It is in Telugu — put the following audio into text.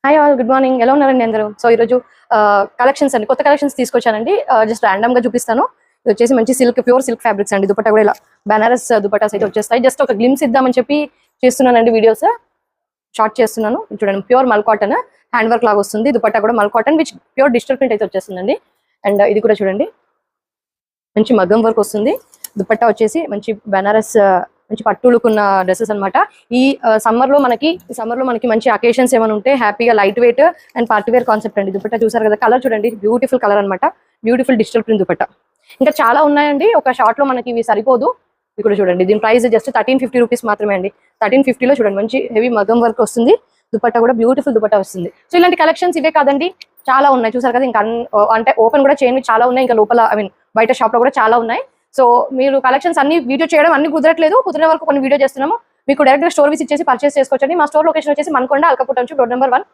Hi all, good morning. ఎలా ఉన్నారండి అందరూ? సో ఈరోజు కలెక్షన్స్ అండి, కొత్త కలెక్షన్స్ తీసుకొచ్చానండి. జస్ట్ ర్యాండమ్ గా చూపిస్తాను. ఇది వచ్చేసి మంచి ప్యూర్ సిల్క్ ఫ్యాబ్రిక్స్ అండి. దుపట్టా కూడా ఇలా బనారస్ దుపట్టాస్ అయితే వచ్చేస్తాయి. జస్ట్ ఒక గ్లిమ్స్ ఇద్దామని చెప్పి చేస్తున్నానండి వీడియోస్. షార్ట్ చేస్తున్నాను. చూడండి, ప్యూర్ మల్ కాటన్ హ్యాండ్ వర్క్ లాగా వస్తుంది. దుపట్టా కూడా మల్ cotton which pure digital print అయితే వచ్చేస్తుందండి. అండ్ ఇది కూడా చూడండి, మంచి మగ్గం వర్క్ వస్తుంది. దుపట్టా వచ్చేసి మంచి బనారస్ మంచి పట్టులుకున్న డ్రెస్సెస్ అనమాట. ఈ సమ్మర్ లో మనకి మంచి అకేషన్స్ ఏమైనా ఉంటే హ్యాపీగా light weight and party wear concept అండి. దుపట్టా చూసారు కదా, కలర్ చూడండి, బ్యూటిఫుల్ కలర్ అనమాట. Beautiful digital print dupatta. ఇంకా చాలా ఉన్నాయండి, ఒక షార్ట్ లో మనకి ఇవి సరిపోదు. ఇది కూడా చూడండి, దీని ప్రైస్ జస్ట్ 1350 రూపీస్ మాత్రమే అండి. 1350లో చూడండి, మంచి హెవీ మగ్గం వర్క్ వస్తుంది. దుపట్టా కూడా బ్యూటిఫుల్ దుపట్టా వస్తుంది. సో ఇలాంటి కలెక్షన్స్ ఇవే కాదండి, చాలా ఉన్నాయి. చూసారు కదా, ఇంకా అంటే ఓపెన్ కూడా చేయని చాలా ఉన్నాయి. ఇంకా లోపల బయట షాప్ లో కూడా చాలా ఉన్నాయి. సో మీరు కలెక్షన్స్ అన్ని వీడియో చేయడం అన్ని కుదరట్లేదు, కుదిరిన వరకు కొన్ని వీడియో చేస్తున్నాము. మీకు డైరెక్ట్ గా స్టోర్ విజిట్ చేసి పర్చేస్ చేసుకోవచ్చండి. మా స్టోర్ లొకేషన్ వచ్చేసి మనకొండ, అల్కపుట్ నుంచి రోడ్ నెంబర్ 1,